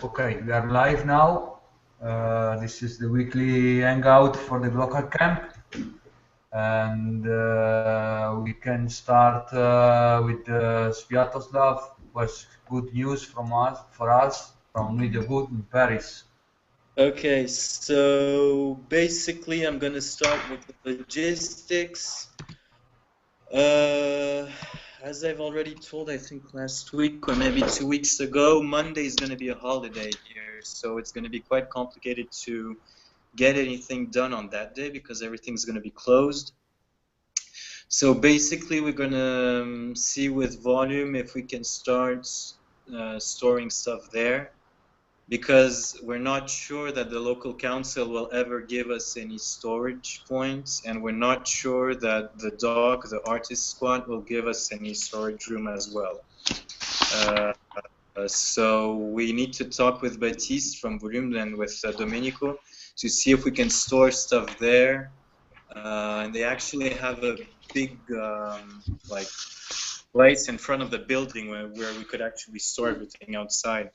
Okay, we are live now. This is the weekly hangout for the Glocalcamp, and we can start with Sviatoslav. Was good news from us for us from Media Good in Paris. Okay, so basically I'm gonna start with the logistics. As I've already told, I think last week or maybe 2 weeks ago, Monday is gonna be a holiday here, so it's gonna be quite complicated to get anything done on that day because everything's gonna be closed. So basically we're gonna see with volume if we can start storing stuff there, because we're not sure that the local council will ever give us any storage points, and we're not sure that the artist squad, will give us any storage room as well. So we need to talk with Baptiste from Volume and with Domenico to see if we can store stuff there. And they actually have a big like place in front of the building where we could actually store everything outside.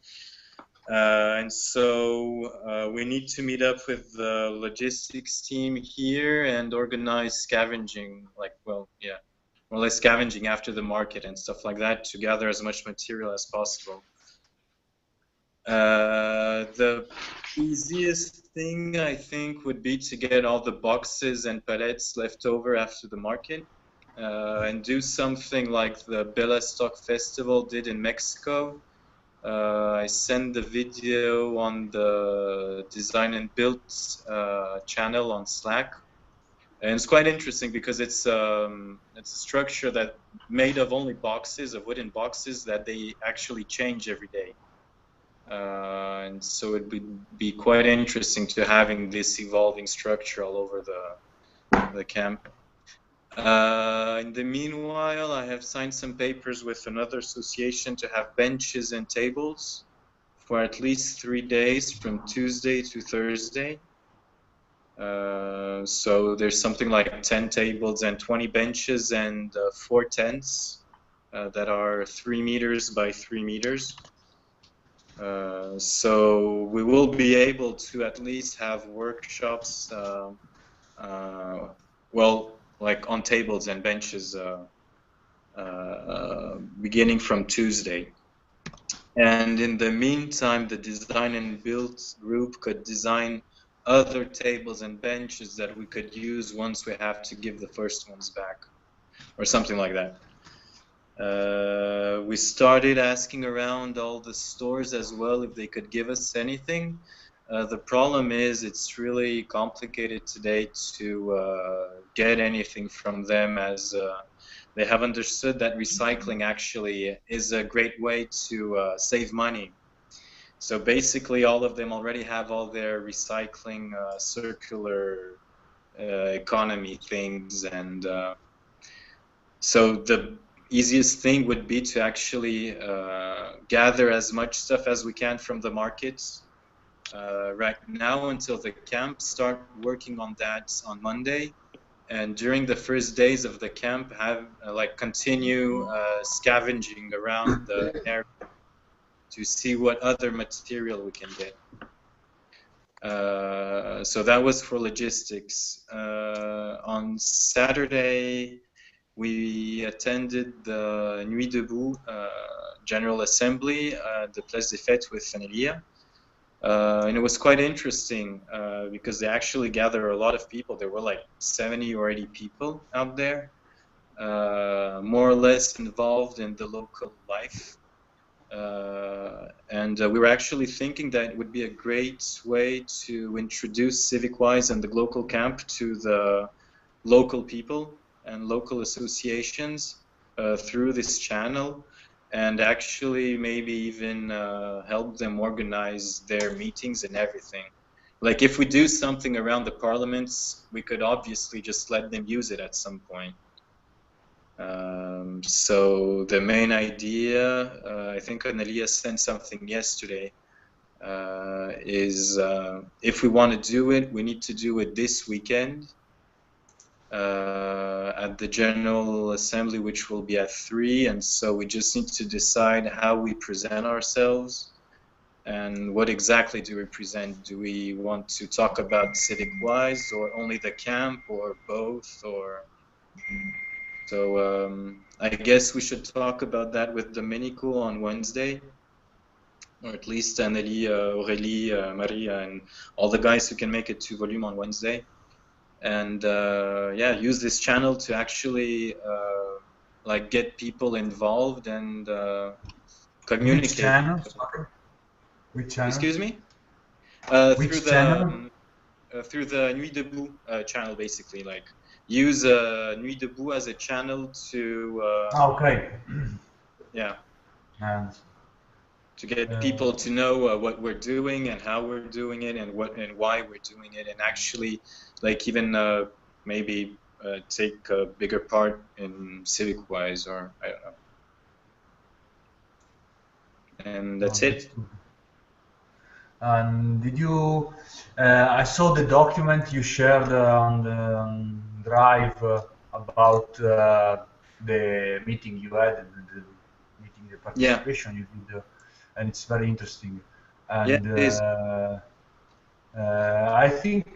And so we need to meet up with the logistics team here and organize scavenging, more or less scavenging after the market and stuff like that to gather as much material as possible. The easiest thing, I think, would be to get all the boxes and pallets left over after the market and do something like the Bella Stock Festival did in Mexico. I sent the video on the Design and Build channel on Slack, and it's quite interesting because it's a structure that made of only boxes, of wooden boxes that they actually change every day, and so it would be quite interesting to having this evolving structure all over the camp. In the meanwhile, I have signed some papers with another association to have benches and tables for at least 3 days from Tuesday to Thursday. So there's something like 10 tables and 20 benches and 4 tents that are 3 meters by 3 meters. So we will be able to at least have workshops, like on tables and benches beginning from Tuesday. And in the meantime, the Design and Build group could design other tables and benches that we could use once we have to give the first ones back, or something like that. We started asking around all the stores as well if they could give us anything. The problem is it's really complicated today to get anything from them, as they have understood that recycling actually is a great way to save money. So basically all of them already have all their recycling circular economy things, and so the easiest thing would be to actually gather as much stuff as we can from the markets right now until the camp, start working on that on Monday, and during the first days of the camp have continue scavenging around the area to see what other material we can get. So that was for logistics. On Saturday we attended the Nuit Debout General Assembly at the Place des Fêtes with Fanelia. And it was quite interesting because they actually gather a lot of people. There were like 70 or 80 people out there, more or less involved in the local life. And we were actually thinking that it would be a great way to introduce Civic-Wise and the Glocalcamp to the local people and local associations through this channel, and actually maybe even help them organize their meetings and everything. Like if we do something around the parliaments, we could obviously just let them use it at some point. So the main idea, I think Analia sent something yesterday, is if we want to do it, we need to do it this weekend at the General Assembly, which will be at 3, and so we just need to decide how we present ourselves and what exactly do we present? Do we want to talk about civic-wise, or only the camp, or both, or so? I guess we should talk about that with Domenico on Wednesday, or at least Anneli, Aurélie, Maria, and all the guys who can make it to Volume on Wednesday. And yeah, use this channel to actually like get people involved and communicate. Which channel? Sorry. Which channel? Excuse me? Which channel? Through the Nuit Debout channel, basically. Like, use Nuit Debout as a channel to Okay. yeah, And to get people to know what we're doing and how we're doing it and what and why we're doing it, and actually, like, even maybe take a bigger part in civic-wise, or I don't know. And that's it. And did you? I saw the document you shared on the Drive about the meeting you had, the meeting, the participation you did, and it's very interesting. And yeah, it is. I think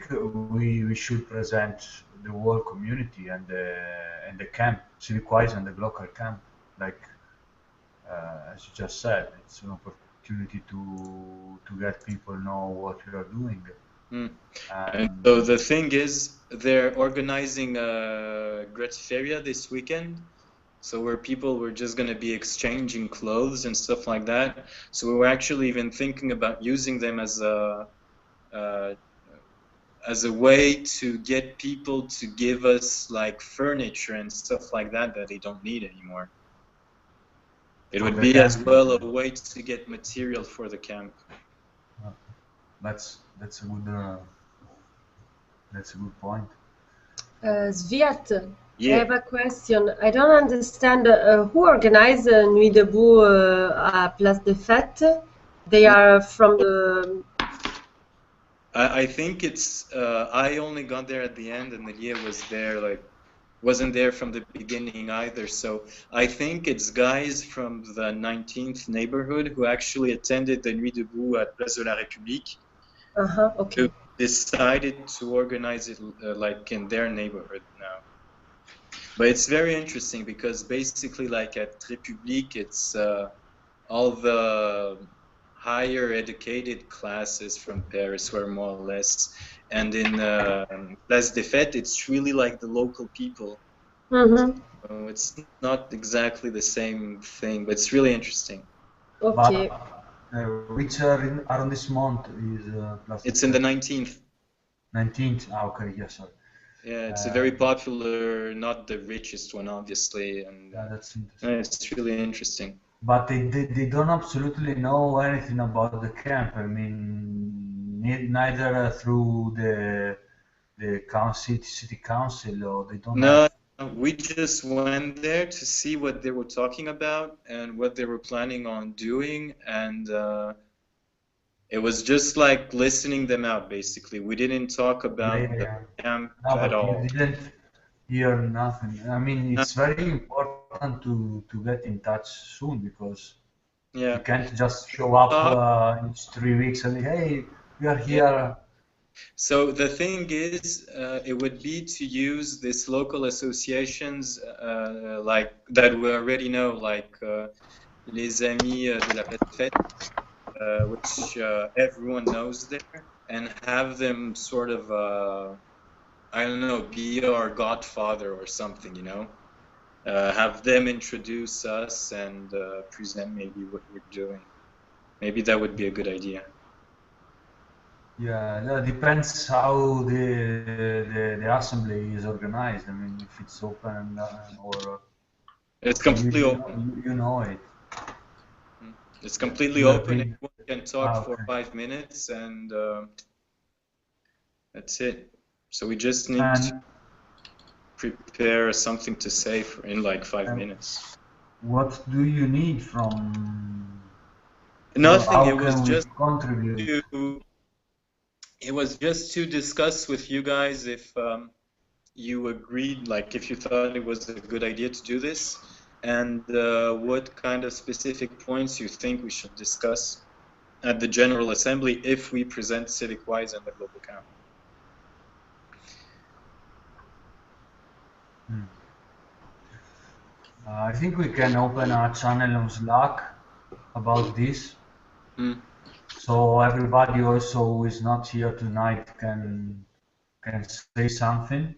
we should present the whole community and the camp, civic-wise, and the Glocalcamp, like as you just said, it's an opportunity to get people know what we are doing. And so the thing is, they're organizing a Gratiferia this weekend, so where people were just going to be exchanging clothes and stuff like that. So we were actually even thinking about using them as a way to get people to give us like furniture and stuff like that they don't need anymore. It would be as well a way to get material for the camp. That's a good point. Sviat, I have a question. I don't understand who organized Nuit Debout à Place des Fêtes. They are from the... I think it's... I only got there at the end, and Elia was there, like, wasn't there from the beginning either. So I think it's guys from the 19th neighborhood who actually attended the Nuit Debout at Place de la République. Okay. Who decided to organize it like in their neighborhood now. But it's very interesting because basically, like at République, it's all the higher educated classes from Paris were more or less, and in Place des Fêtes, it's really like the local people. So it's not exactly the same thing, but it's really interesting. Okay. Which arrondissement is Place? It's in the 19th. 19th. Okay, yes, sir. Yeah, it's a very popular, not the richest one, obviously, and that's interesting. It's really interesting. But they don't absolutely know anything about the camp. I mean, neither through the city council, or they don't. No, we just went there to see what they were talking about and what they were planning on doing, and it was just like listening them out, basically. We didn't talk about the camp at all. You didn't hear nothing. I mean, it's very important to get in touch soon, because you can't just show up in 3 weeks and hey, we are here. So the thing is, it would be to use these local associations like that we already know, like Les Amis de la Fête, which everyone knows there, and have them sort of, I don't know, be our godfather or something, you know? Have them introduce us and present maybe what we're doing. Maybe that would be a good idea. Yeah, that depends how the assembly is organized. I mean, if it's open or it's completely open. You know it. It's completely open. Anyone can talk for 5 minutes, and that's it. So we just need to prepare something to say in like 5 minutes. What do you need from? Nothing. It was just contribute. It was just to discuss with you guys if you agreed, like if you thought it was a good idea to do this, and what kind of specific points you think we should discuss. at the General Assembly if we present civic-wise in the Glocalcamp. I think we can open a channel on Slack about this. So everybody also who is not here tonight can say something,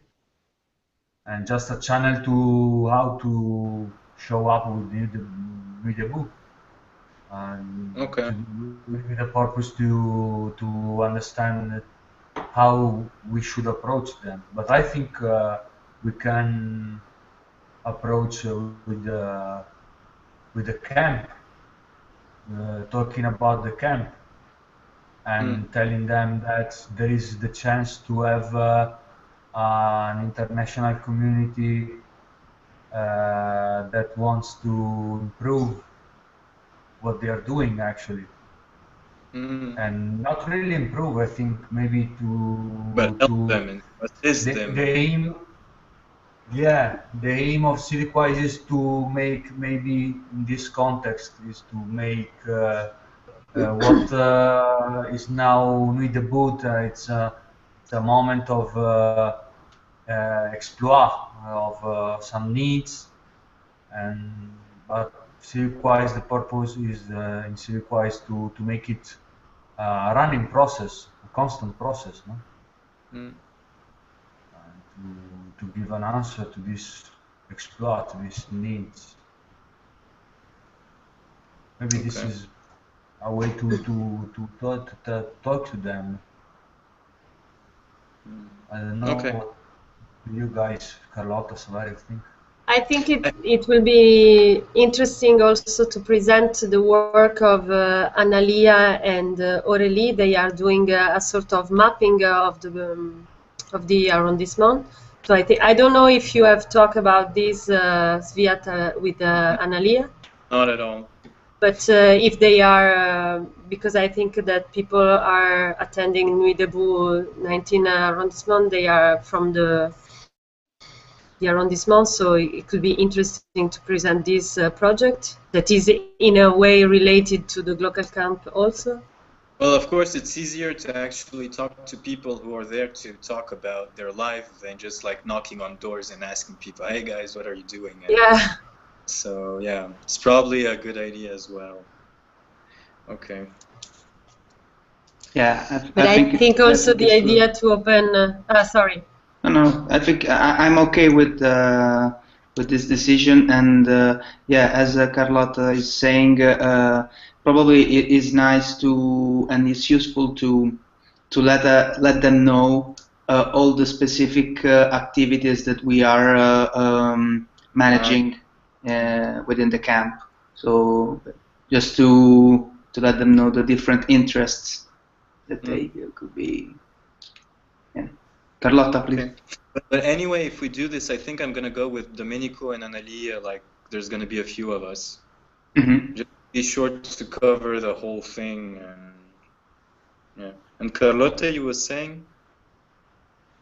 and just a channel to how to show up with the book, and with the purpose to understand how we should approach them. But I think we can approach with the camp, talking about the camp, and telling them that there is the chance to have an international community that wants to improve what they are doing actually, and not really improve. I think maybe but help them and assist them. The aim, yeah, the aim of Civic-wise is to make, maybe in this context, is to make what is now Nuit debout. It's a moment of exploit of some needs, and but Civic-wise, the purpose is in Civic-wise to make it a running process, a constant process, no? To give an answer to this exploit, to these needs. Maybe this is a way to talk to them. I don't know what you guys, Carlotta, Saverio, think. I think it will be interesting also to present the work of Analia and Aurélie. They are doing a sort of mapping of the arrondissement. So I don't know if you have talked about this, Sviat, with Analia. Not at all. But if they are, because I think that people are attending Nuit debout 19 arrondissement, they are from the arrondissement, so it could be interesting to present this project that is in a way related to the Glocalcamp also. Well, of course, it's easier to actually talk to people who are there to talk about their life than just like knocking on doors and asking people, hey guys, what are you doing? And yeah. So yeah, it's probably a good idea as well. Okay. Yeah, I think also the idea to open. Sorry. No, I think I'm okay with this decision, and yeah, as Carlotta is saying, probably it is nice to, and it's useful to let them know all the specific activities that we are managing within the camp. So just to let them know the different interests that they could be. Yeah. Carlotta, please. Okay. But anyway, if we do this, I think I'm gonna go with Domenico and Analia. Like, there's gonna be a few of us. Just be sure to cover the whole thing. And yeah. And Carlotta, you were saying?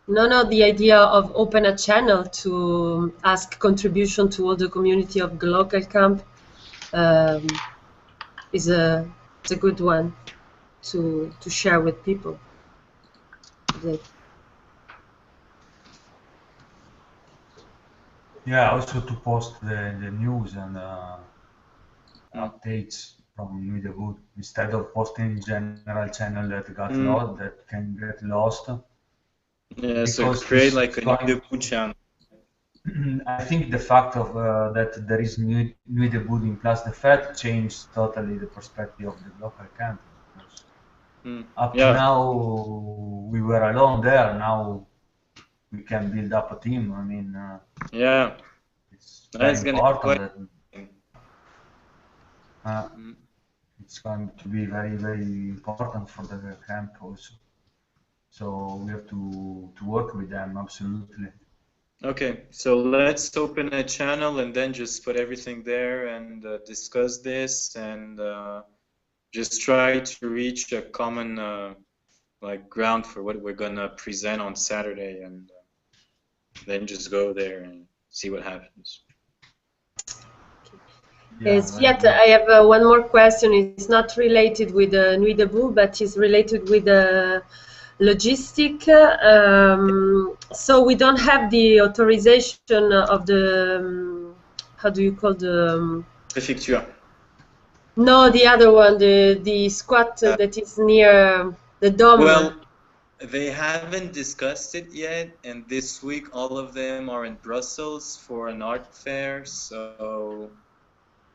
No, the idea of open a channel to ask contribution to all the community of Glocalcamp is a good one to share with people. Yeah, also to post the news and updates from Nuit debout instead of posting general channel that got lost, that can get lost. Yeah, so create like a Nuit debout channel. I think the fact of that there is Nuit debout in Place des Fêtes changed totally the perspective of the Glocalcamp. Up to now, we were alone there. Now we can build up a team. I mean, yeah, it's very important. It's going to be very, very important for the camp also. So we have to work with them, absolutely. Okay, so let's open a channel and then just put everything there and discuss this and just try to reach a common like ground for what we're gonna present on Saturday, and then just go there and see what happens. Yes, yet I have one more question. It's not related with Nuit Debout, but it's related with logistic. So we don't have the authorization of the how do you call the Préfecture. no, the other one, the squat that is near the dome. Well, they haven't discussed it yet, and this week all of them are in Brussels for an art fair. So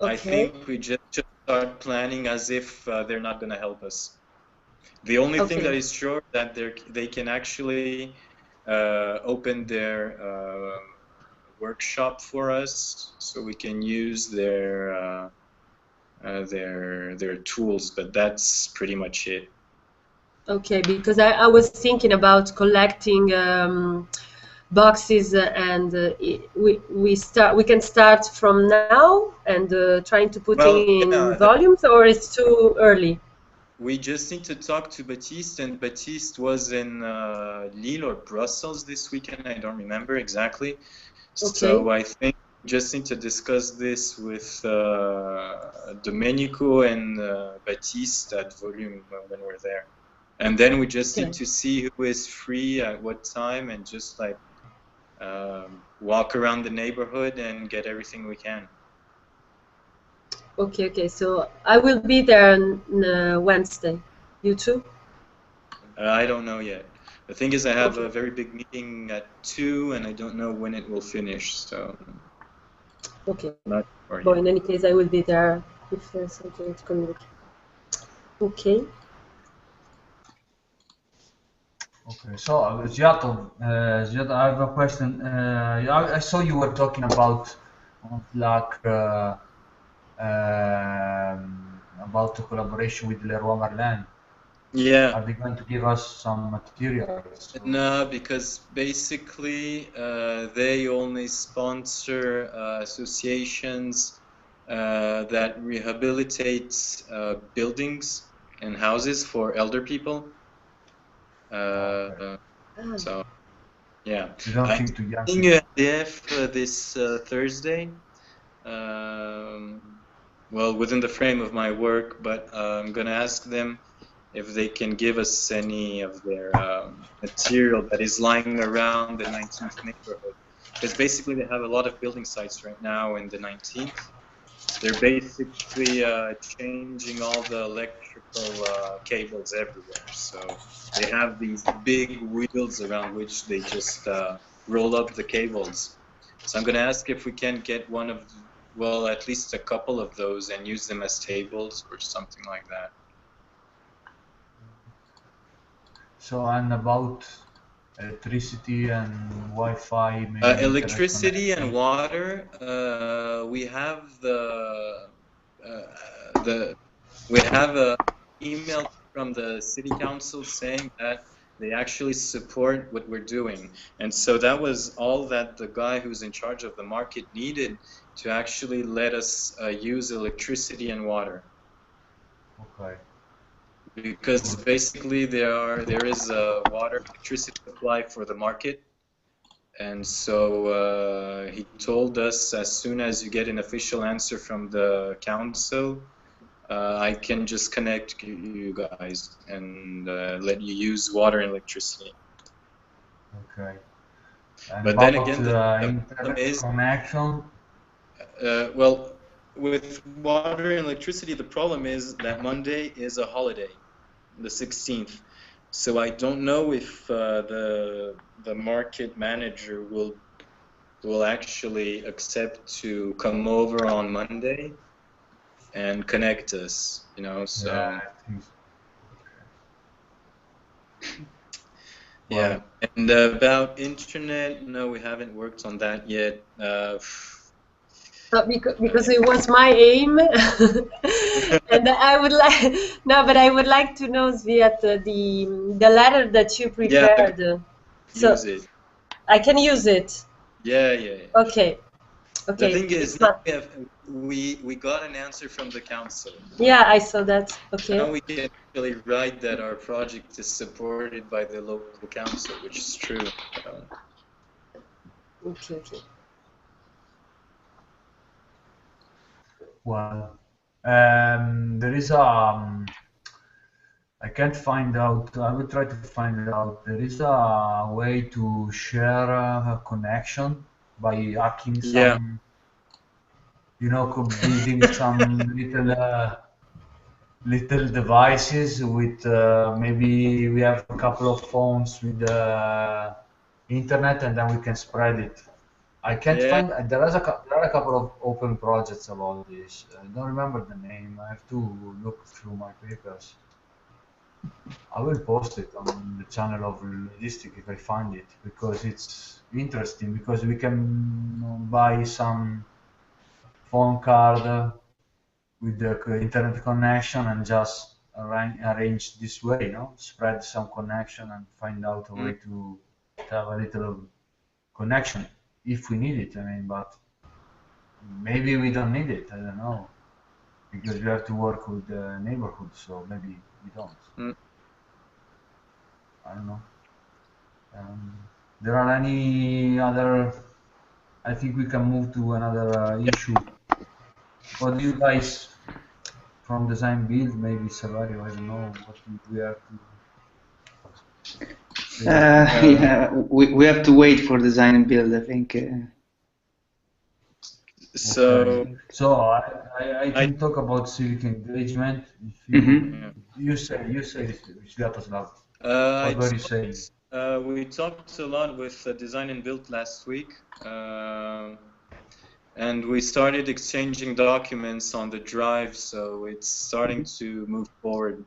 I think we just start planning as if they're not going to help us. The only thing that is sure that they can actually open their workshop for us, so we can use their tools. But that's pretty much it. Okay, because I was thinking about collecting boxes, and we can start from now and trying to put in volumes, or it's too early. We just need to talk to Baptiste, and Baptiste was in Lille or Brussels this weekend. I don't remember exactly. So I think we just need to discuss this with Domenico and Baptiste at Volume when we're there. And then we just need to see who is free at what time, and just like walk around the neighborhood and get everything we can. Okay. So I will be there on Wednesday. You too? I don't know yet. The thing is, I have a very big meeting at 2, and I don't know when it will finish. So. Okay. But in any case, I will be there if there's something to communicate. Okay. Okay, so Ziato, I have a question. I saw you were talking about about the collaboration with Leroy Merlin. Yeah. Are they going to give us some materials? No, because basically they only sponsor associations that rehabilitate buildings and houses for elder people. So, yeah. You don't think to young people? EDF this Thursday. Well, within the frame of my work, but I'm going to ask them if they can give us any of their material that is lying around the 19th neighborhood. Because basically they have a lot of building sites right now in the 19th. They're basically changing all the electrical cables everywhere. So they have these big wheels around which they just roll up the cables. So I'm going to ask if we can get one of, well, at least a couple of those and use them as tables or something like that. So, and about electricity and Wi-Fi, maybe electricity and water. We have we have a email from the city council saying that they actually support what we're doing, and so that was all that the guy who's in charge of the market needed to actually let us use electricity and water. Okay. Because basically there is a water electricity supply for the market, and so he told us as soon as you get an official answer from the council, I can just connect you guys and let you use water and electricity. Okay. And but then again, the problem is connection. Well, with water and electricity, the problem is that Monday is a holiday, the 16th. So I don't know if the market manager will actually accept to come over on Monday and connect us, you know. So Yeah, I think so. Yeah, and about internet, no, we haven't worked on that yet. Because it was my aim, and I would like but I would like to know, Zviat, the letter that you prepared. Yeah, so use it. I can use it. Yeah. Okay. The thing is, now we got an answer from the council. Yeah, I saw that. Okay. Now we can actually write that our project is supported by the local council, which is true. Okay. Well, there is a. I can't find out. I will try to find it out. There is a way to share a connection by hacking Yeah, some, building some little devices with maybe we have a couple of phones with internet, and then we can spread it. I can't yeah, find. There are a couple of open projects about this. I don't remember the name. I have to look through my papers. I will post it on the channel of Logistic if I find it, because it's interesting, because we can buy some phone card with the internet connection and just arrange this way, spread some connection and find out a mm, way to have a little connection if we need it. I mean, but maybe we don't need it. I don't know, because we have to work with the neighborhood, so maybe we don't. mm. I don't know. There are any other? I think we can move to another issue. What do you guys from design build? Maybe Savario, I don't know. What do we have to say? Yeah, we have to wait for design and build, I think. So Okay. So I I can talk about civic engagement. If Mhm. yeah. you say Sviatoslav. I What were you saying? we talked a lot with Design and Build last week, and we started exchanging documents on the drive, so it's starting to move forward.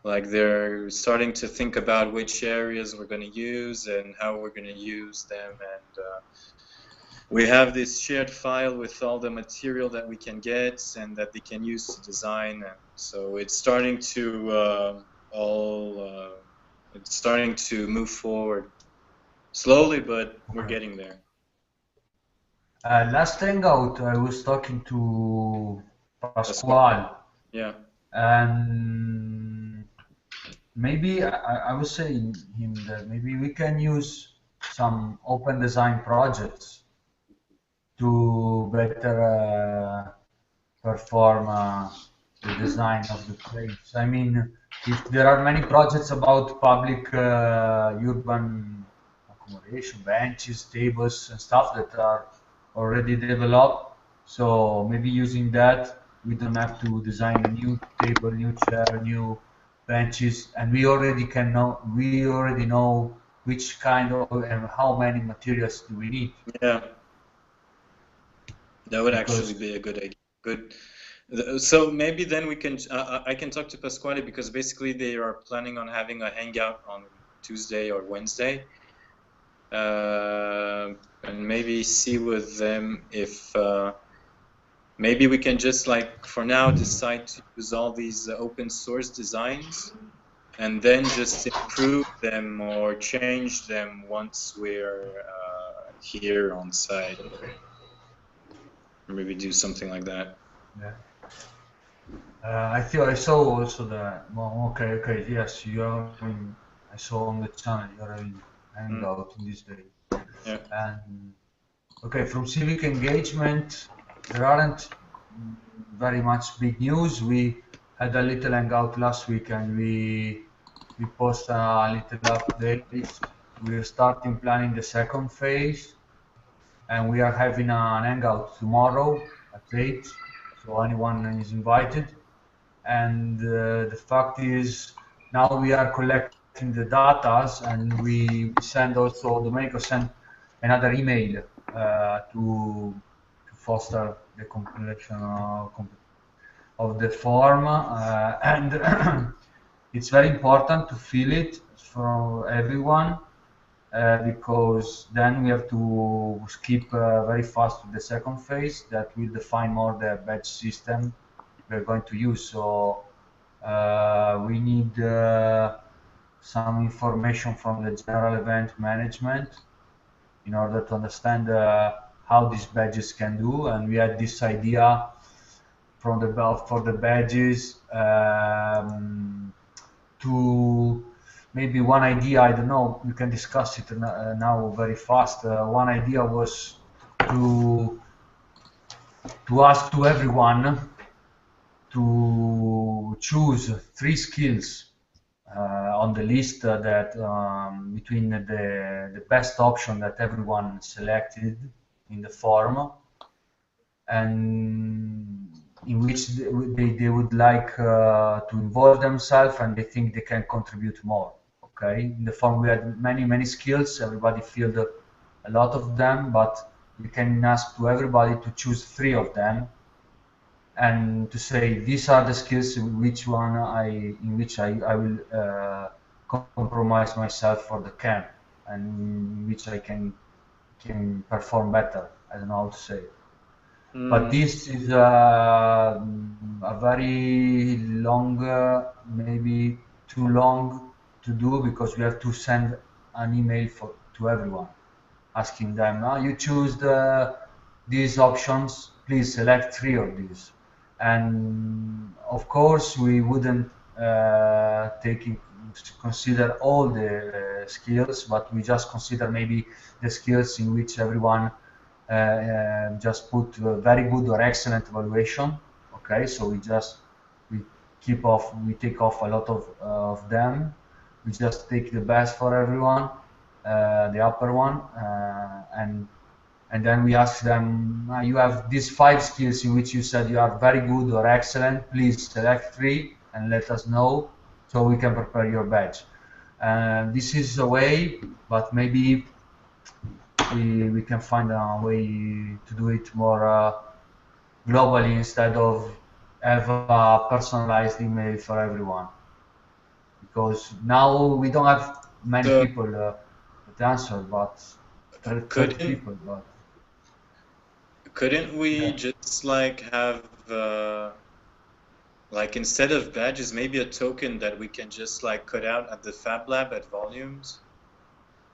Like they're starting to think about which areas we're going to use and how we're going to use them, and we have this shared file with all the material that we can get and that they can use to design, and so it's starting to it's starting to move forward slowly, but we're Okay. getting there. Last hangout, I was talking to Pasquale. Pasquale, Yeah. and maybe I was saying him that maybe we can use some open design projects to better perform the design of the place. I mean, if there are many projects about public urban accommodation, benches, tables, and stuff that are already developed, so maybe using that, we don't have to design a new table, new chair, new benches, and we already know which kind of and how many materials do we need, Yeah, that would actually because be a good idea. Good. So maybe then we can. I can talk to Pasquale because basically they are planning on having a hangout on Tuesday or Wednesday, and maybe see with them if maybe we can just like for now decide to use all these open source designs and then just improve them or change them once we're here on site. Or maybe do something like that. yeah. I think I saw also that. Well, okay, yes, you are having. I saw on the channel you are having Mm, Hangout in this day. yeah. And okay, from civic engagement, there aren't very much big news. We had a little Hangout last week, and we post a little update. We're starting planning the second phase, and we are having an Hangout tomorrow at 8. So anyone is invited. And the fact is, now we are collecting the data, and we send also, Domenico sent another email to foster the completion of the form, and it's very important to fill it for everyone, because then we have to skip very fast to the second phase that will define more the badge system we're going to use. So we need some information from the general event management in order to understand how these badges can do. And we had this idea from the for the badges, to maybe one idea, I don't know, we can discuss it now very fast. One idea was to to ask to everyone to choose 3 skills on the list that between the best option that everyone selected in the form, and in which they would like to involve themselves and they think they can contribute more. Okay, in the form we had many skills, everybody filled a lot of them, but we can ask to everybody to choose 3 of them and to say these are the skills in which I will compromise myself for the camp and in which I can perform better. I don't know how to say it. But this is a very long, maybe too long to do because we have to send an email to everyone asking them, you choose these options, please select 3 of these. And of course, we wouldn't consider all the skills, but we just consider maybe the skills in which everyone just put very good or excellent evaluation. Okay, so we we take off a lot of them. We just take the best for everyone, the upper one, and then we ask them, you have these 5 skills in which you said you are very good or excellent. Please select 3 and let us know so we can prepare your badge. This is a way, but maybe we can find a way to do it more globally instead of have a personalized email for everyone. Because now we don't have many people that answer, but 30 people. But couldn't we just like have like instead of badges, maybe a token that we can just like cut out at the Fab Lab at volumes?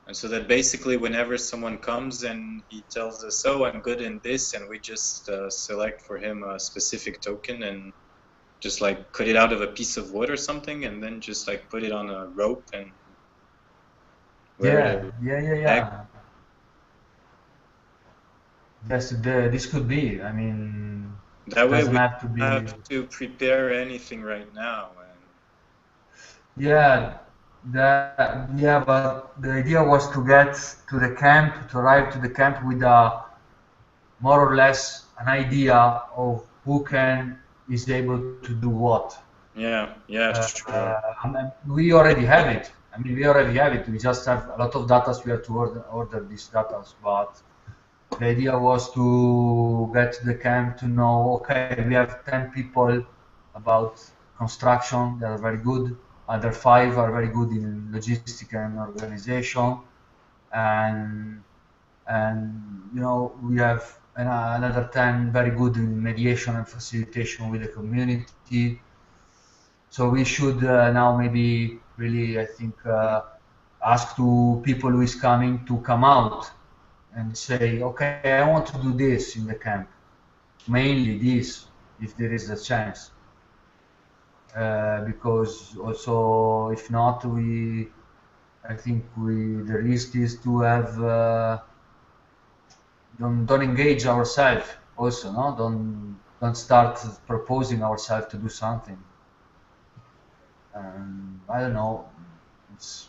And so that basically whenever someone comes and he tells us, oh, I'm good in this, and we just select for him a specific token and just like cut it out of a piece of wood or something, and then just like put it on a rope and wear it. Yeah. Yes, this could be. I mean, that way doesn't we have to be. Have to prepare anything right now. Yeah, but the idea was to get to the camp, to arrive to the camp with a more or less an idea of who is able to do what. Yeah, sure. We already have it. I mean, we already have it. We just have a lot of data. We have to order these data, but the idea was to get to the camp to know, okay, we have 10 people about construction that are very good. Other 5 are very good in logistics and organization, and we have another 10 very good in mediation and facilitation with the community. So we should now maybe really, I think, ask to people who is coming to come out and say, okay, I want to do this in the camp, mainly this, if there is a chance. Because also, if not, I think the risk is to have, don't engage ourselves also, no? Don't start proposing ourselves to do something. I don't know.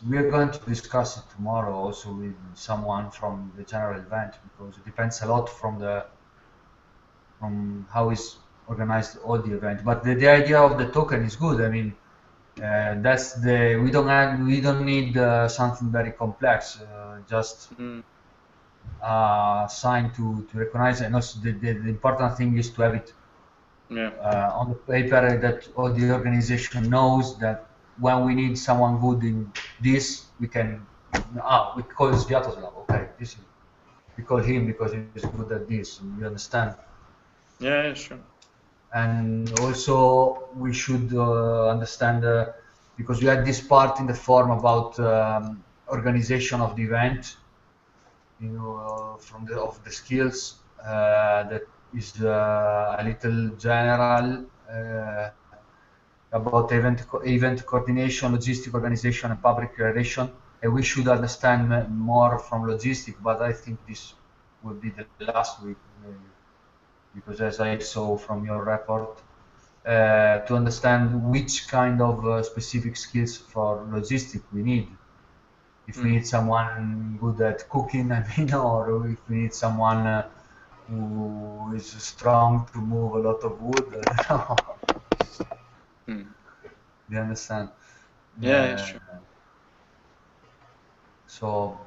We're going to discuss it tomorrow also with someone from the general event, because it depends a lot from how is organized all the event. But the idea of the token is good. I mean, we don't need something very complex. Just sign to recognize, and also the important thing is to have it on the paper, that all the organization knows that when we need someone good in this, we can. We call Sviatoslav. Okay, we call him because he's good at this. You understand? Yeah, sure. And also we should understand, because we had this part in the form about organization of the event, of the skills that is a little general about event coordination, logistic organization, and public relation. And we should understand more from logistic, but I think this will be the last week. Maybe. because as I saw from your report, to understand which kind of specific skills for logistics we need. If we need someone good at cooking, I mean, or if we need someone who is strong to move a lot of wood, I don't know. Do you understand? Yeah, sure. So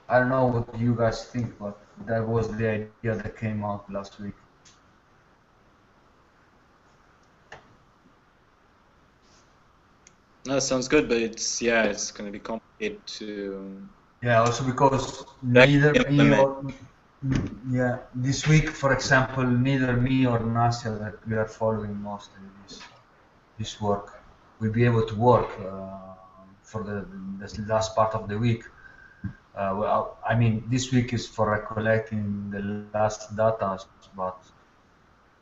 I don't know what you guys think, but that was the idea that came out last week. No, sounds good, but it's going to be complicated to. Yeah, also because neither me or this week, for example, neither me or Nasya that we are following mostly this work will be able to work for the last part of the week. Well, I mean, this week is for recollecting the last data, but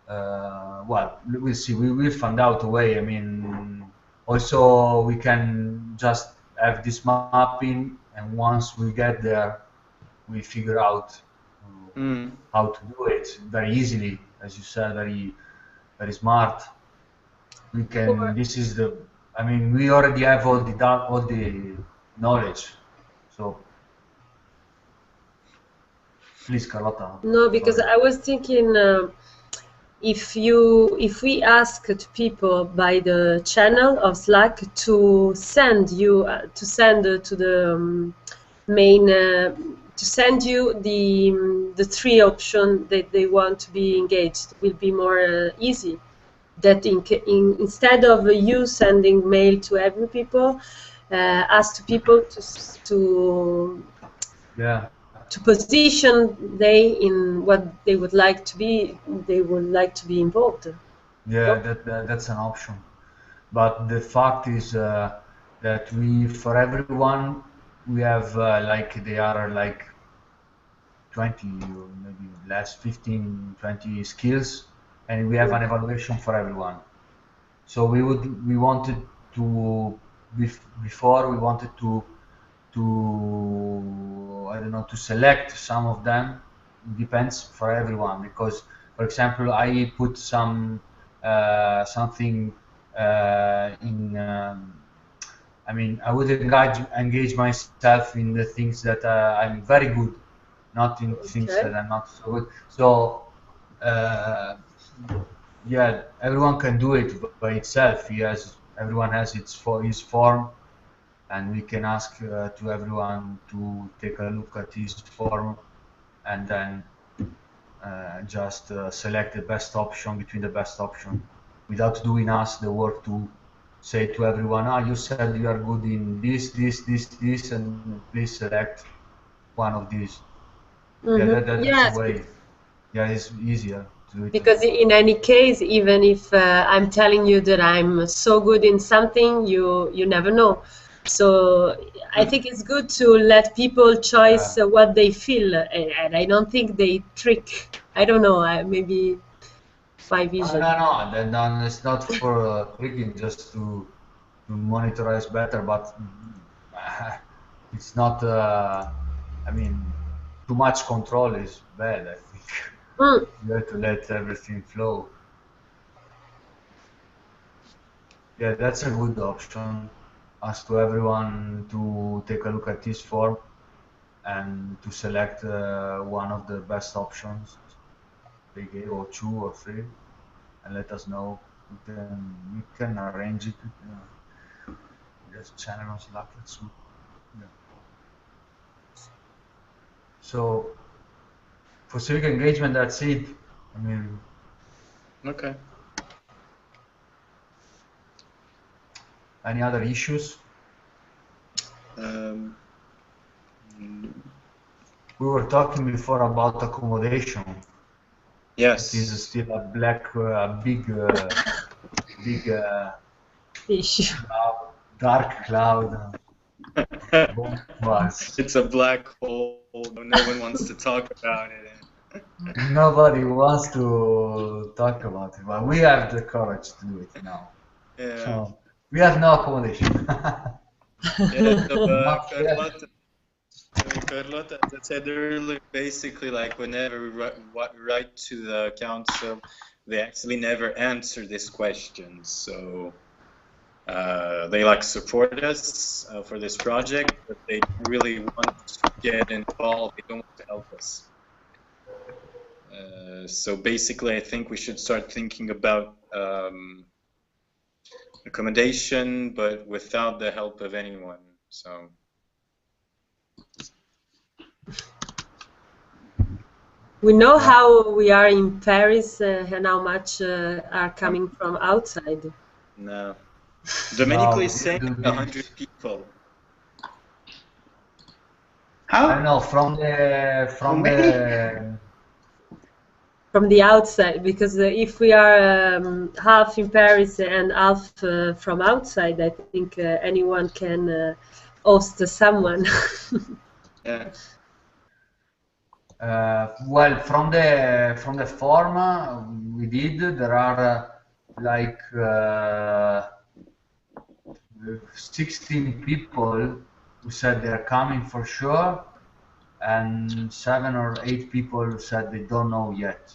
well, we'll see. We will find out a way. I mean, also we can just have this mapping, and once we get there, we figure out how to do it very easily, as you said, very smart. We can. This is the. I mean, we already have all the knowledge, so. Please, Carlotta. No, because I was thinking if we asked people by the channel of Slack to send to the main to send you the three options that they want to be engaged, will be more easy. That instead of you sending mail to every people, ask people to position they in what they would like to be involved. Yeah, that's an option, but the fact is that for everyone we have like they are like 20 or maybe less, 15, 20 skills, and we have an evaluation for everyone. So we wanted to before we wanted to I don't know, to select some of them. Depends for everyone, because for example I put something in I mean, I would engage myself in the things that I'm very good, not in things that I'm not so good. So yeah, everyone can do it by itself. Everyone has his form, and we can ask to everyone to take a look at his form, and then just select the best option between the best option, without doing us the work to say to everyone, you said you are good in this, and please select one of these. That's the way. Yeah, it's easier to do it. Because in any case, even if I'm telling you that I'm so good in something, you never know. So I think it's good to let people choose what they feel, and I don't think they trick. I don't know, maybe my vision. No, then it's not for tricking, just to monitorize better, but it's not. I mean, too much control is bad, I think. You have to let everything flow. Yeah, that's a good option. Ask to everyone to take a look at this form and to select one of the best options they gave, or 2 or 3, and let us know. We can arrange it. There's a channel on Slack. So for civic engagement, that's it. I mean. Okay. Any other issues? We were talking before about accommodation. Yes. It is still a big issue. Dark cloud. It's a black hole. No one wants to talk about it. Nobody wants to talk about it, but we have the courage to do it now. Yeah. So we have no accommodation. Yeah, so, Carlota, as I said earlier, basically, like whenever we write to the council, they actually never answer this question. So they like support us for this project, but they don't really want to get involved. They don't want to help us. So basically, I think we should start thinking about accommodation, but without the help of anyone. So. We know how we are in Paris and how much are coming from outside. No. Domenico is saying 100 people. How? I don't know, from the outside, because if we are half in Paris and half from outside, I think anyone can host someone. Yeah. Well, from the form we did, there are like 16 people who said they're coming for sure, and 7 or 8 people who said they don't know yet.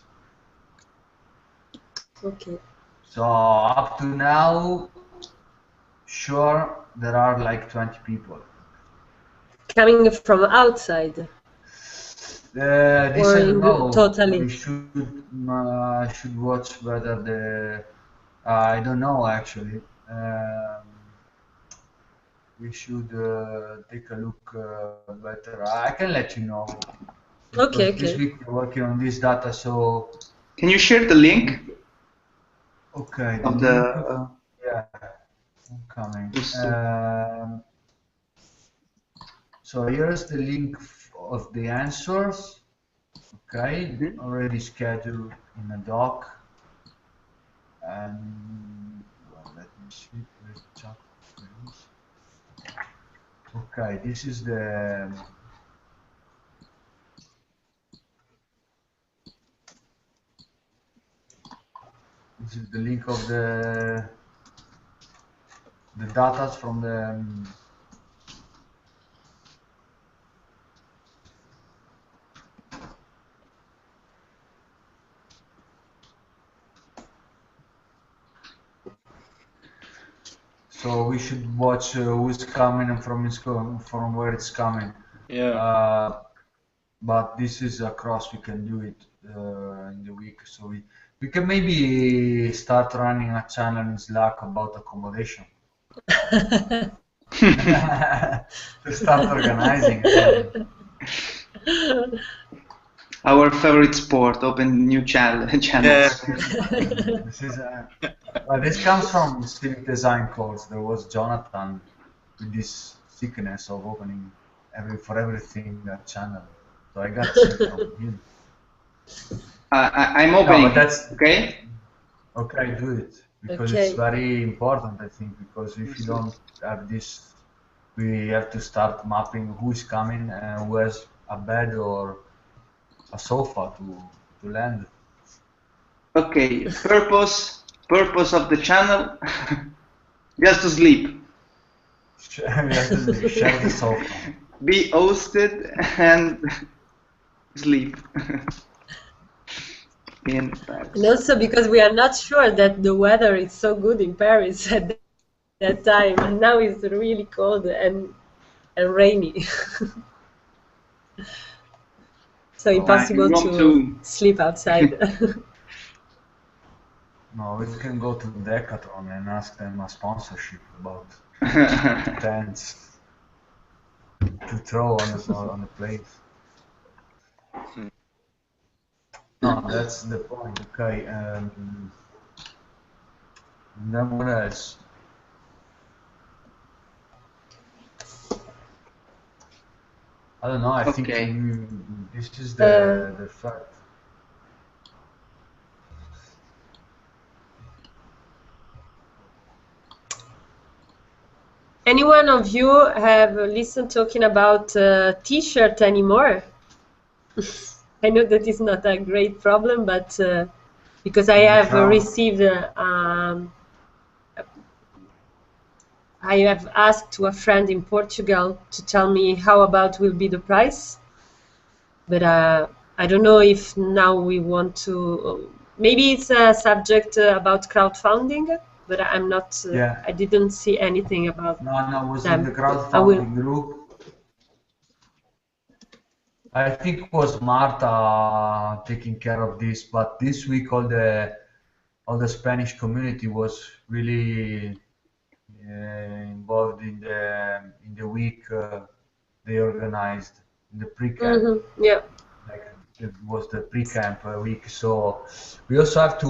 Okay. So up to now, sure, there are like 20 people. Coming from outside? This I don't know. Totally. We should watch whether the. I don't know actually. We should take a look better. I can let you know. Okay. This week we're working on this data, so. Can you share the link? Okay. Of the. Yeah. I'm coming. So here's the link of the answers. Okay, already scheduled in a doc. And well, let me see. Okay, this is the. This is the link of the data from the. So we should watch who's coming and from where it's coming. Yeah. But this is across. We can do it in the week. So we can maybe start running a channel in Slack about accommodation. To start organizing. Our favorite sport, open new channels. Yeah. This is this comes from civic design course. There was Jonathan with this sickness of opening for everything that channel. So I got sick from him. I'm opening. No, but that's okay. Okay, do it because it's very important. I think because if you don't have this, we have to start mapping who is coming and who has a bed or a sofa to land. Okay, purpose of the channel, just to sleep. Share the sofa. Be hosted and sleep. In Paris. And also because we are not sure that the weather is so good in Paris at that time, and now it's really cold and rainy. So impossible to sleep outside. No, we can go to Decathlon and ask them a sponsorship about tents to throw on the place. No, that's the point. Okay. Then what else? I don't know. I think this is the fact. Any one of you have listened talking about T-shirt anymore? I know that is not a great problem, but because I have received a I have asked to a friend in Portugal to tell me how about will be the price, but I don't know if now we want to. Maybe it's a subject about crowdfunding, but I'm not. Yeah. I didn't see anything about No, it was in them. the I will. crowdfunding group. I think it was Marta taking care of this, but this week all the Spanish community was really involved in the week they organized in the pre-camp. Yeah. Like it was the pre-camp week, so we also have to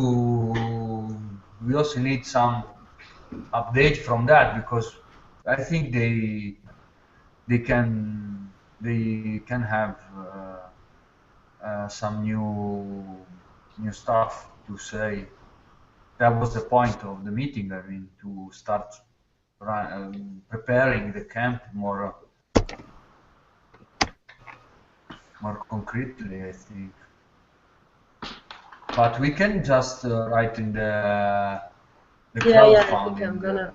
we also need some update from that because I think they can they can have some new stuff to say. That was the point of the meeting. I mean, to start preparing the camp more concretely, I think. But we can just write in the Yeah, I think I'm crowdfunding gonna.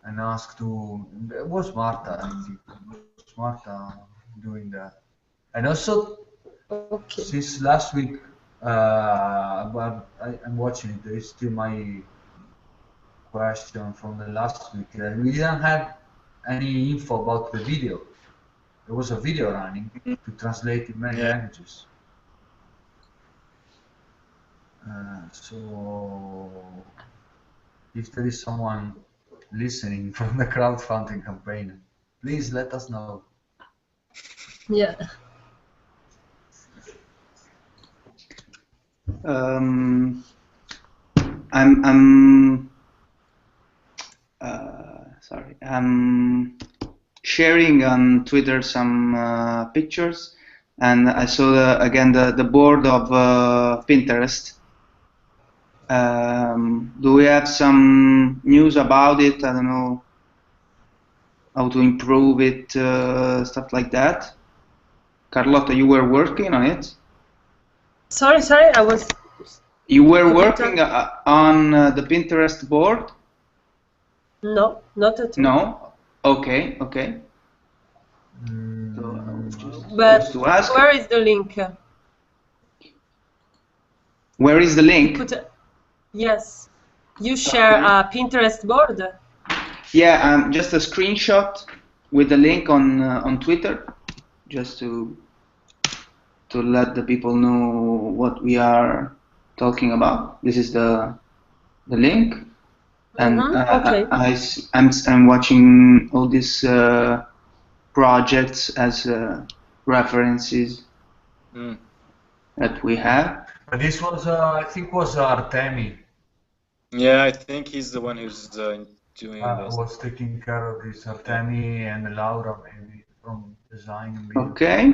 and ask to. It was Marta, I think. It was Marta doing that. And also, Okay. since last week, but I'm watching it. There is still my question from the last week. We didn't have any info about the video. There was a video running to translate in many languages. So if there is someone listening from the crowdfunding campaign, please let us know. Yeah. I'm sorry. I'm sharing on Twitter some pictures, and I saw again the board of Pinterest. Do we have some news about it? I don't know how to improve it, stuff like that. Carlotta, you were working on it? Sorry, I was. You were working on the Pinterest board? No, not at all. No? Okay. But to ask. where is the link? Where is the link? Yes. You share a Pinterest board? Yeah, just a screenshot with the link on Twitter, just to let the people know what we are talking about. This is the link, and okay. I'm watching all these projects as references that we have. But this was, I think, was Artemi. Yeah, I think he's the one who's doing this. Was taking care of this, Artemi and Laura, maybe from design. Okay.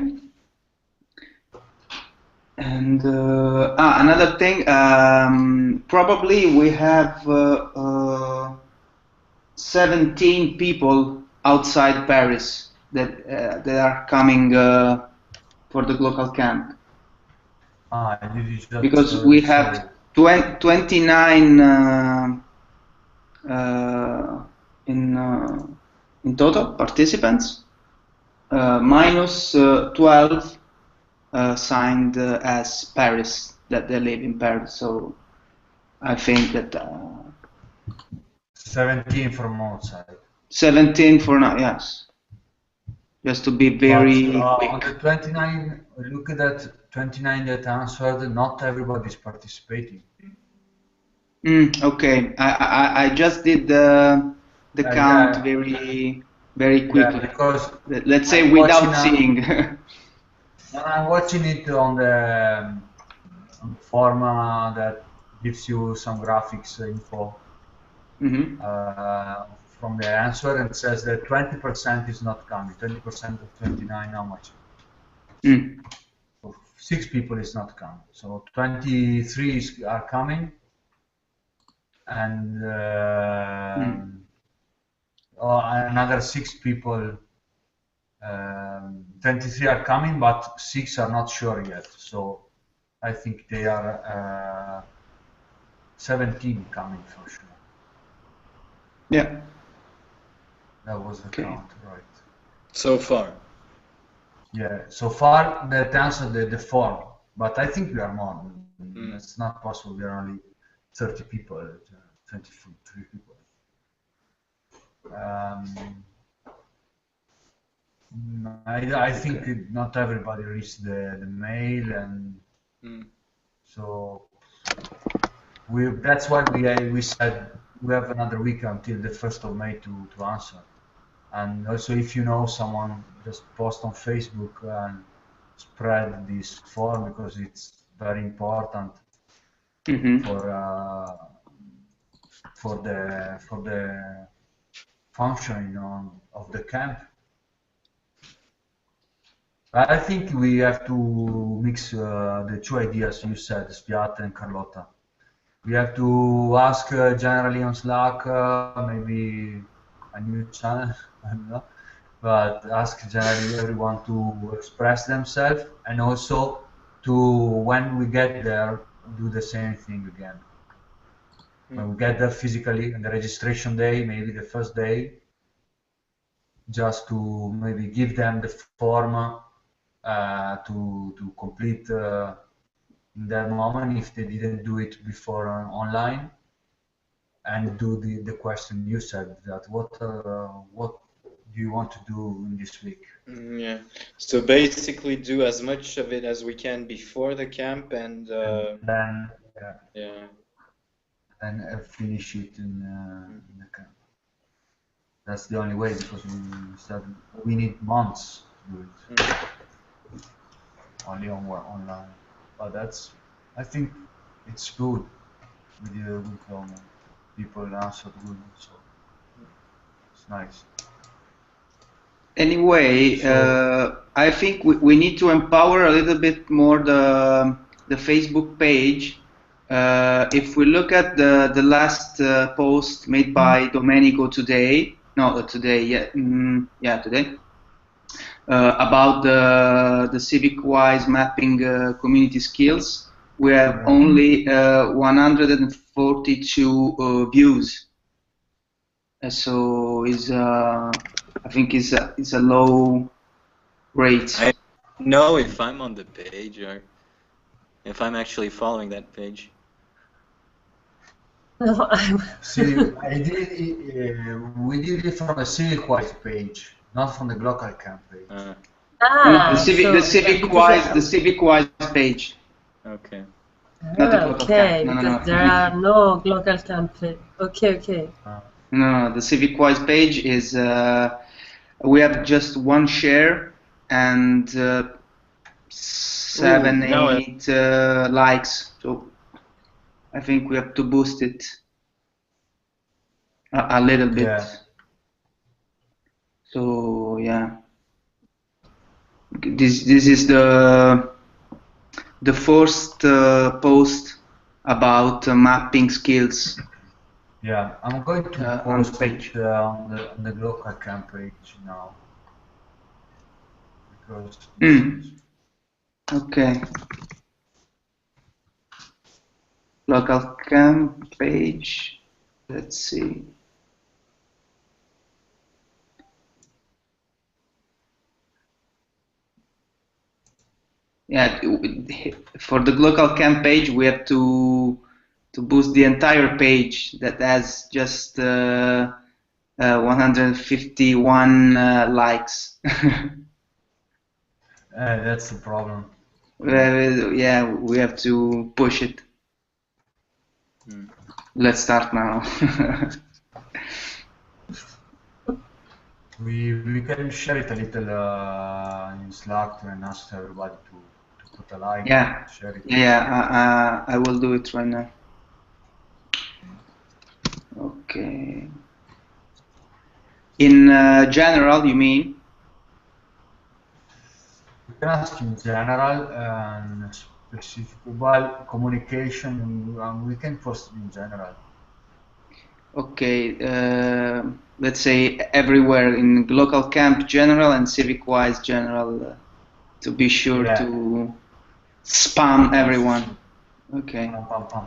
And another thing, probably we have 17 people outside Paris that are coming for the Glocalcamp. Because we have 29 in total participants, minus 12 signed as Paris, that they live in Paris. So I think that 17 from outside. 17 for now, yes. Just to be very quick. On the 29, look at that 29 that answered. Not everybody is participating. Okay, I just did the count very quickly. Yeah, because let's say without seeing. I'm watching it on the format that gives you some graphics info from the answer, and says that 20% is not coming. 20% of 29, how much? 6 people is not coming. So 23 are coming, and another 6 people. 23 are coming, but 6 are not sure yet. So I think they are 17 coming for sure. Yeah. That was the Okay. count, right? So far. Yeah. So far, that answered the form, but I think we are more. Mm. It's not possible. We are only 30 people, 23 people. I think Okay. not everybody reads the mail, and Mm. so that's why we said we have another week until the 1st of May to answer. And also, if you know someone, just post on Facebook and spread this form because it's very important Mm-hmm. for uh, for the functioning of the camp. I think we have to mix the two ideas you said, Spiat and Carlotta. We have to ask generally on Slack, maybe a new channel, I don't know, but ask generally everyone to express themselves, and also to, when we get there, do the same thing again. When we get there physically on the registration day, maybe the first day, just to maybe give them the form to complete in that moment if they didn't do it before online, and do the question you said, that what do you want to do in this week? Yeah. So basically, do as much of it as we can before the camp, and And then yeah. and finish it in the camp. That's the only way, because we said we need months to do it only online. But I think it's good. We did a good program. People answered good, so it's nice. Anyway, So I think we need to empower a little bit more the Facebook page. If we look at the last post made by Domenico today, no, today, yeah, yeah, today, about the civic-wise mapping community skills, we have yeah, only 142 views. So I think is a low rate. I know if I'm on the page or if I'm actually following that page. No, see, we did it from the civic-wise page, not from the Glocalcamp page. No, the so civic-wise page, Okay. not the Glocalcamp. okay, No, no, because no. there are no Glocalcamp. Okay. No, the civic-wise page is we have just one share and 7, Ooh, now 8 likes. So I think we have to boost it a little bit. Yeah. So yeah, this is the first post about mapping skills Yeah, I'm going to on the post page. it on the Glocalcamp page now, because this is Okay, Glocalcamp page. Let's see. Yeah, for the Glocalcamp page, we have to boost the entire page that has just 151 likes. that's the problem. Yeah, we have to push it. Let's start now. We can share it a little in Slack and ask everybody to put a like Yeah, and share it. yeah, I will do it right now. Okay. In general, you mean? We can ask in general and specific, well, communication, we can post it in general. Okay, let's say everywhere in Glocalcamp general and civic-wise general to be sure Yeah. to spam everyone. Okay. Pam, pam, pam.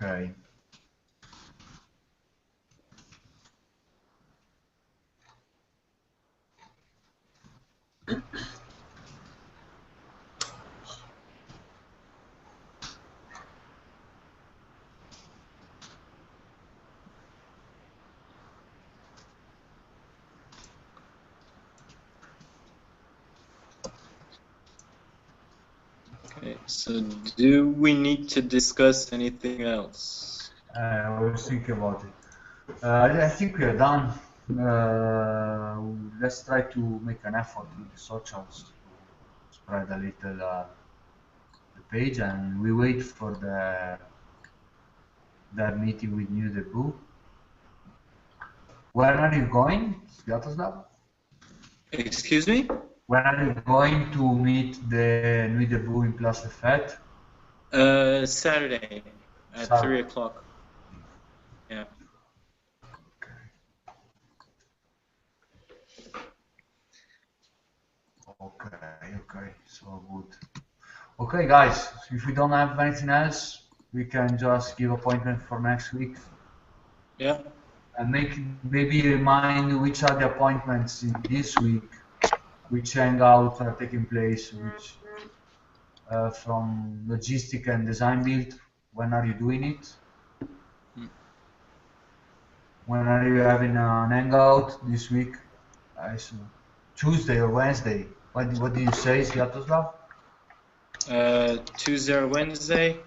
Okay. Okay, so do we need to discuss anything else? I was thinking about it. I think we are done. Let's try to make an effort with the socials to spread a little the page, and we wait for the meeting with New Debut. When are you going, Sviatoslav? Excuse me? When are you going to meet the Nuit Debout in Place des Fêtes? Saturday at Saturday. 3 o'clock. Yeah. Okay, so good. Okay, guys, if we don't have anything else, we can just give appointment for next week. Yeah. And maybe remind which are the appointments in this week, which hangouts are taking place, which from logistic and design build. When are you doing it? When are you having an hangout this week? I assume Tuesday or Wednesday. What do you say, Sviatoslav? Tuesday or Wednesday.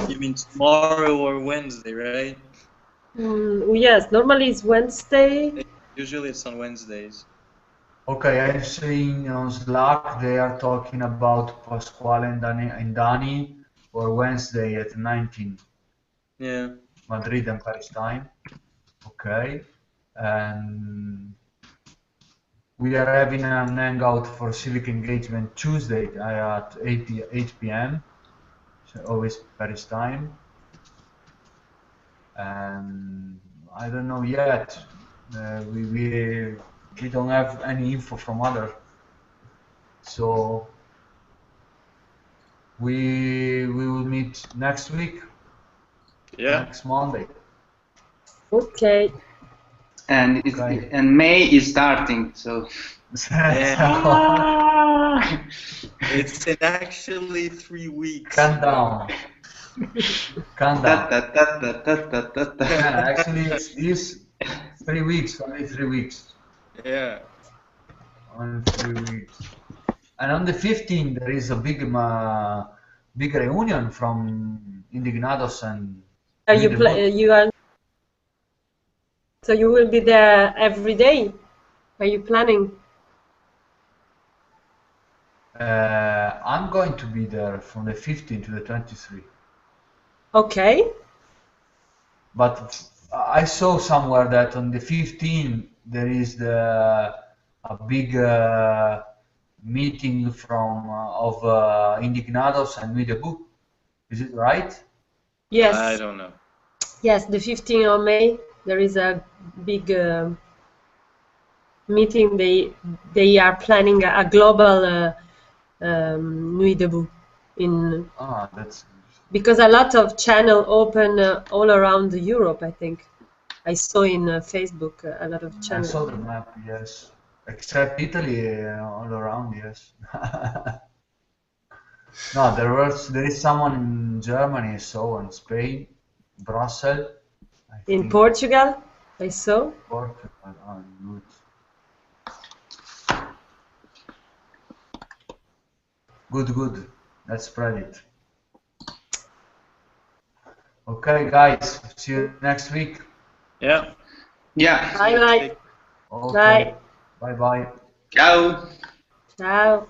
You mean tomorrow or Wednesday, right? Yes, normally it's Wednesday. Usually it's on Wednesdays. Okay, I'm seeing on Slack they are talking about Pasquale and Dani for Wednesday at 19. Yeah. Madrid and Paris time. Okay. And we are having an hangout for civic engagement Tuesday at 8 p.m. So always Paris time. And I don't know yet. We don't have any info from other. So we will meet next week. Yeah. Next Monday. Okay. And Okay. and May is starting, so. Yeah. It's in actually 3 weeks. Countdown. Countdown. Yeah, Actually, it's 3 weeks, only 3 weeks. Yeah. Only 3 weeks. And on the 15th, there is a big reunion from Indignados and. You are. So you will be there every day. Are you planning? I'm going to be there from the 15th to the 23rd. Okay. But I saw somewhere that on the 15th there is a big meeting from of Indignados and Nuit Debout. Is it right? Yes. I don't know. Yes, the 15th of May there is a big meeting. They are planning a global Nuit Debout in. That's. Because a lot of channels open all around Europe, I think. I saw in Facebook a lot of channels. I saw the map, yes. Except Italy, all around, yes. No, there is someone in Germany, so in Spain, Brussels. In Portugal, I saw. Portugal, good. Good. Let's spread it. Okay, guys. See you next week. Yeah. Yeah. Bye. Okay. Bye. Ciao. Ciao.